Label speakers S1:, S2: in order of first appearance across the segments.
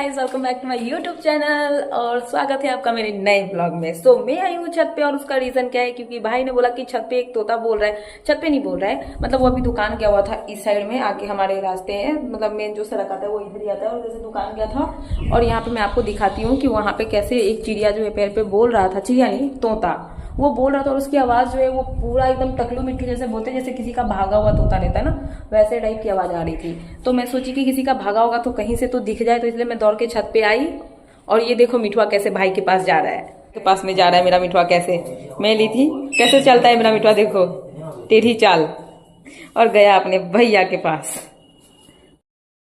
S1: Guys, welcome back to my YouTube channel और स्वागत है आपका मेरे नए ब्लॉग में। सो मैं आई हूँ छत पे और उसका रीजन क्या है, क्योंकि भाई ने बोला कि छत पे एक तोता बोल रहा है। छत पे नहीं बोल रहा है, मतलब वो अभी दुकान गया हुआ था इस साइड में। आके हमारे रास्ते हैं, मतलब मेन जो सड़क आता है वो इधर ही आता है, और जैसे दुकान गया था। और यहाँ पे मैं आपको दिखाती हूँ कि वहाँ पे कैसे एक चिड़िया जो है पैर पे बोल रहा था, चिड़िया नहीं तोता वो बोल रहा था। और उसकी आवाज जो है वो पूरा एकदम टकलू मिट्टू जैसे बोलते हैं, जैसे किसी का भागा हुआ तोता रहता है ना, वैसे टाइप की आवाज आ रही थी। तो मैं सोची कि किसी का भागा होगा तो कहीं से तो दिख जाए, तो इसलिए मैं दौड़ के छत पे आई। और ये देखो मिठुआ कैसे भाई के पास जा रहा है, के पास में जा रहा है मेरा मिठुआ। कैसे मैं ली थी, कैसे चलता है मेरा मिठुआ, देखो टेढ़ी चाल। और गया अपने भैया के पास।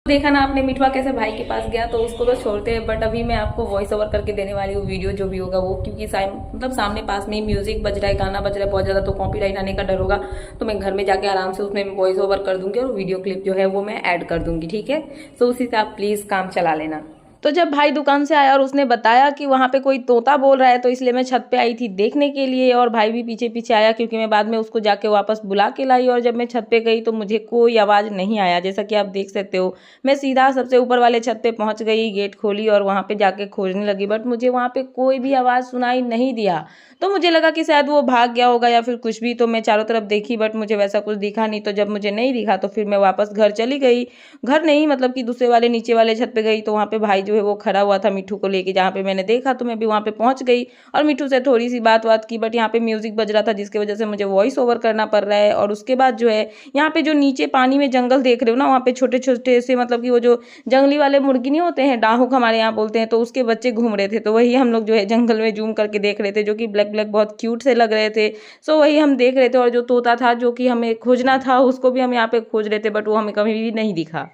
S1: देखा ना आपने मिठुआ कैसे भाई के पास गया, तो उसको तो छोड़ते हैं। बट अभी मैं आपको वॉइस ओवर करके देने वाली हूँ वीडियो, जो भी होगा वो, क्योंकि मतलब सामने पास में ही म्यूजिक बज रहा है, गाना बज रहा है बहुत ज्यादा, तो कॉपीराइट आने का डर होगा। तो मैं घर में जाके आराम से उसमें वॉइस ओवर कर दूंगी और वीडियो क्लिप जो है वो मैं ऐड कर दूंगी, ठीक है। तो उसी से आप प्लीज काम चला लेना। तो जब भाई दुकान से आया और उसने बताया कि वहाँ पे कोई तोता बोल रहा है, तो इसलिए मैं छत पे आई थी देखने के लिए। और भाई भी पीछे पीछे आया, क्योंकि मैं बाद में उसको जाके वापस बुला के लाई। और जब मैं छत पे गई तो मुझे कोई आवाज़ नहीं आया, जैसा कि आप देख सकते हो। मैं सीधा सबसे ऊपर वाले छत पे पहुँच गई, गेट खोली और वहाँ पे जाके खोजने लगी, बट मुझे वहाँ पे कोई भी आवाज़ सुनाई नहीं दिया। तो मुझे लगा कि शायद वो भाग गया होगा या फिर कुछ भी। तो मैं चारों तरफ देखी, बट मुझे वैसा कुछ दिखा नहीं। तो जब मुझे नहीं दिखा तो फिर मैं वापस घर चली गई। घर नहीं, मतलब कि दूसरे वाले नीचे वाले छत पे गई, तो वहाँ पे भाई जो है वो खड़ा हुआ था मिठू को लेके। जहाँ पे मैंने देखा तो मैं भी वहाँ पे पहुँच गई और मिठू से थोड़ी सी बात की। बट यहाँ पे म्यूजिक बज रहा था, जिसकी वजह से मुझे वॉइस ओवर करना पड़ रहा है। और उसके बाद जो है यहाँ पे जो नीचे पानी में जंगल देख रहे हो ना, वहाँ पे छोटे छोटे से, मतलब कि वो जो जंगली वाले मुर्गी नहीं होते हैं, डाहुक हमारे यहाँ बोलते हैं, तो उसके बच्चे घूम रहे थे। तो वही हम लोग जो है जंगल में जूम करके देख रहे थे, जो कि ब्लैक ब्लैक बहुत क्यूट से लग रहे थे। सो वही हम देख रहे थे। और जो तोता था जो कि हमें खोजना था, उसको भी हम यहाँ पे खोज रहे थे, बट वो हमें कभी भी नहीं दिखा।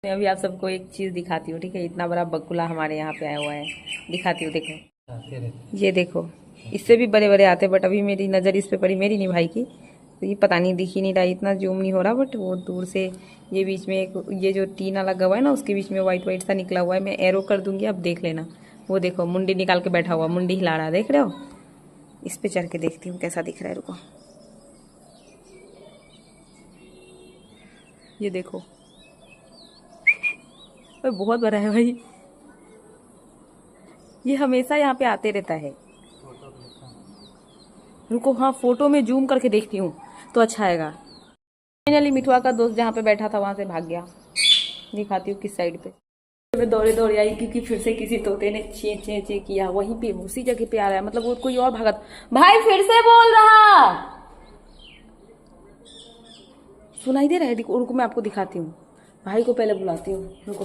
S1: मैं अभी आप सबको एक चीज दिखाती हूँ, ठीक है। इतना बड़ा बगुला हमारे यहाँ पे आया हुआ है, दिखाती हूँ, देखो ये देखो। इससे भी बड़े बड़े आते, बट अभी मेरी नज़र इस पे पड़ी, मेरी नहीं भाई की। तो ये पता नहीं, दिख ही नहीं रहा, इतना जूम नहीं हो रहा। बट वो दूर से ये बीच में एक ये जो टीना लगा हुआ है ना, उसके बीच में व्हाइट व्हाइट सा निकला हुआ है। मैं एरो कर दूंगी, आप देख लेना। वो देखो मुंडी निकाल के बैठा हुआ, मुंडी हिला रहा, देख रहे हो। इस पे चढ़ के देखती हूँ कैसा दिख रहा है, रुको। ये देखो, बहुत बड़ा है भाई। ये हमेशा यहाँ पे आते रहता है। रुको, हाँ फोटो में जूम करके देखती हूँ तो अच्छा आएगा। फाइनली मिठुआ का दोस्त जहाँ पे बैठा था वहां से भाग गया। दिखाती हूँ किस साइड पे। मैं दौड़े दौड़े आई, क्योंकि फिर से किसी तोते ने चे चे चे किया वहीं पे, उसी जगह पे आ रहा है। मतलब वो कोई और भागा। भाई फिर से बोल रहा, सुनाई दे रहा है। रुको मैं आपको दिखाती हूँ, भाई को पहले बुलाती हूँ, रुको।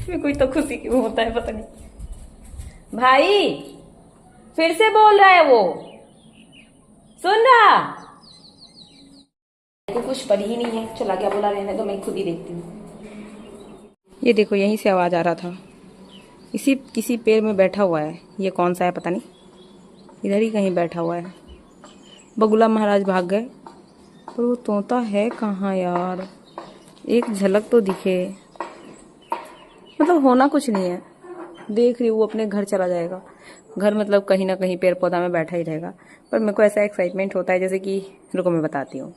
S1: मैं कोई तो खुशी क्यों होता है पता नहीं। भाई फिर से बोल रहा है, वो सुन रहा को कुछ पड़ी ही नहीं है। चला गया, बोला रहने तो मैं खुद ही देखती हूँ। ये देखो यहीं से आवाज आ रहा था, इसी किसी पेड़ में बैठा हुआ है। ये कौन सा है पता नहीं, इधर ही कहीं बैठा हुआ है। बगुला महाराज भाग गए, पर वो तोता है कहाँ यार, एक झलक तो दिखे। मतलब होना कुछ नहीं है, देख रही हूँ। वो अपने घर चला जाएगा। घर मतलब कहीं ना कहीं पेड़ पौधा में बैठा ही रहेगा। पर मेरे को ऐसा एक्साइटमेंट होता है, जैसे कि रुको मैं बताती हूँ।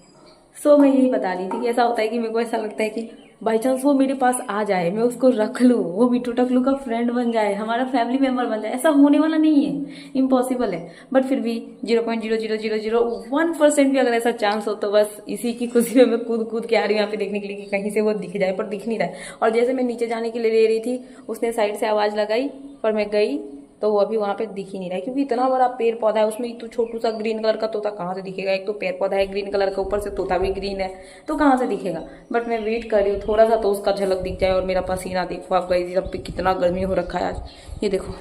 S1: सो मैं यही बता रही थी कि ऐसा होता है कि मेरे को ऐसा लगता है कि बाई चांस वो मेरे पास आ जाए, मैं उसको रख लूँ, वो मिट्टू टकलू का फ्रेंड बन जाए, हमारा फैमिली मेंबर बन जाए। ऐसा होने वाला नहीं है, इम्पॉसिबल है। बट फिर भी 0.00001% भी अगर ऐसा चांस हो, तो बस इसी की खुशी में मैं कूद कूद के आ रही हूँ यहाँ पे देखने के लिए कि कहीं से वो दिख जाए, पर दिख नहीं रहा है। और जैसे मैं नीचे जाने के लिए ले रही थी, उसने साइड से आवाज लगाई, पर मैं गई तो वो अभी वहां पे दिख ही नहीं रहा है, क्योंकि इतना बड़ा पेड़ पौधा है उसमें। तो छोटू सा ग्रीन कलर का तोता कहाँ से दिखेगा। एक तो पेड़ पौधा है ग्रीन कलर का, ऊपर से तोता भी ग्रीन है, तो कहाँ से दिखेगा। बट मैं वेट कर रही हूँ थोड़ा सा, तो उसका झलक दिख जाए। और मेरा पसीना देखो आप गाइस, सब पे कितना गर्मी हो रखा है आज। ये देखो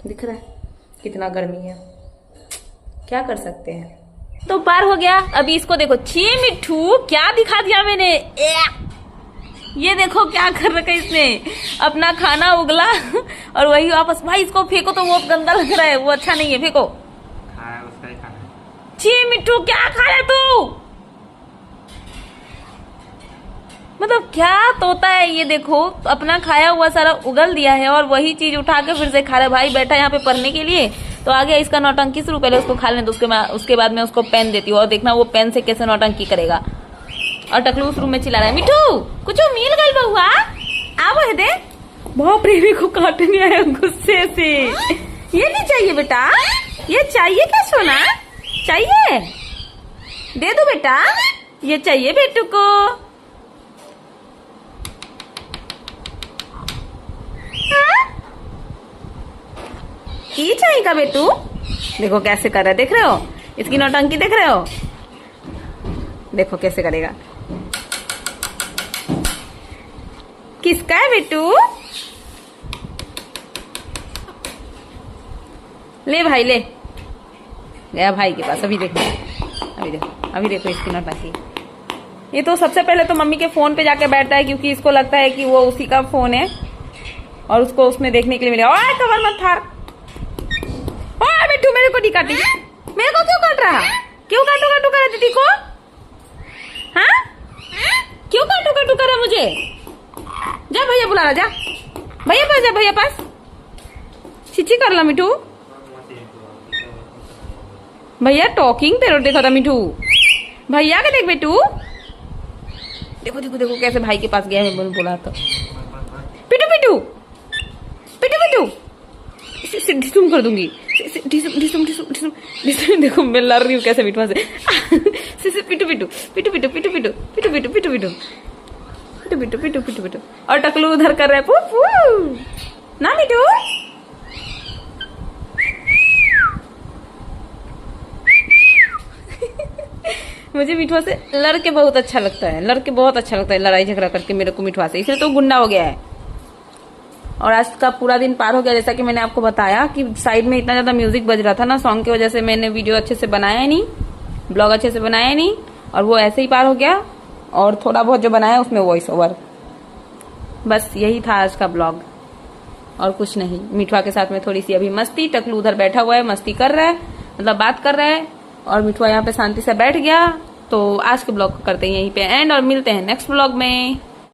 S1: दिख रहा है कितना गर्मी है, क्या कर सकते हैं। तो पार हो गया, अभी इसको देखो। छी मिठू, क्या दिखा दिया मैंने। ये देखो क्या कर रखा है इसने, अपना खाना उगला और वही वापस। भाई इसको फेंको, तो वो गंदा लग रहा है, वो अच्छा नहीं है, फेंको।
S2: खाया उसका ही खाना।
S1: छी मिट्टू, क्या खा रहा तू। मतलब क्या तोता है ये, देखो अपना खाया हुआ सारा उगल दिया है और वही चीज उठा के फिर से खा रहा है। भाई बैठा यहाँ पे पढ़ने के लिए, तो आ गया इसका नौटंकी शुरू। पहले उसको खा लेने दो, उसके बाद में उसको पेन देती हूँ, और देखना वो पेन से कैसे नौटंकी करेगा। और टकलू उस रूम में चिल्ला रहा है, मिठू कुछ मिल गई बहुआ, आवो है दे बाप रे, मेरे को काटने आया गुस्से से। ये नहीं चाहिए बेटा, ये चाहिए क्या सोना? चाहिए? दे दो बेटा, ये चाहिए बेटू को। हाँ? ये चाहिएगा बेटू? देखो कैसे कर रहा है, देख रहे हो इसकी नौटंकी, देख रहे हो? देखो कैसे करेगा। किसका है बेटू? ले भाई ले, गया भाई के पास। अभी देखो, अभी देखो इसकी नौटंकी। ये तो सबसे पहले तो मम्मी के फोन पे जाके बैठता है, क्योंकि इसको लगता है कि वो उसी का फोन है और उसको उसमें देखने के लिए मिलेगा। ओए कवर मत फाड़। ओए बेटू, मेरे को नहीं काटी। मेरे को क्यों काट रहा? क्यों काटू काटू करा दीदी को? हाँ, क्यों काटू काटू करा मुझे? जा भैया बुला रहा, जा भैया पास, जा भैया पास। छिची कर ला मिठू। भैया टॉकिंग तेरे देखा था मिठू। भैया के देख बेटू, देखो देखो देखो कैसे भाई के पास गया है। बोला तो पिटू पिटू पिटू पिटू ढिसुम कर दूंगी। देखो मैं लड़ रही हूँ कैसे मिठुआ से। पिटू पिटू पिटू पिटू पिटू पिटू पिटू पिटू पिटू पिटू पिटू पिटू पिटू पिटू पिटू। और टकलू उधर कर रहा है पू ना मिठू। मुझे मिठुआ से लड़ के बहुत अच्छा लगता है, लड़ के बहुत अच्छा लगता है, लड़ाई झगड़ा करके मेरे को मिठुआ से। इसलिए तो गुंडा हो गया है। और आज का पूरा दिन पार हो गया, जैसा कि मैंने आपको बताया कि साइड में इतना ज्यादा म्यूजिक बज रहा था ना, सॉन्ग की वजह से मैंने वीडियो अच्छे से बनाया नहीं, ब्लॉग अच्छे से बनाया नहीं, और वो ऐसे ही पार हो गया। और थोड़ा बहुत जो बनाया उसमें वॉइस ओवर, बस यही था आज का ब्लॉग और कुछ नहीं। मिठुआ के साथ में थोड़ी सी अभी मस्ती, टकलू उधर बैठा हुआ है मस्ती कर रहा है, मतलब बात कर रहा है, और मिठुआ यहाँ पे शांति से बैठ गया। तो आज के ब्लॉग को करते हैं यहीं पे एंड, और मिलते हैं नेक्स्ट ब्लॉग में।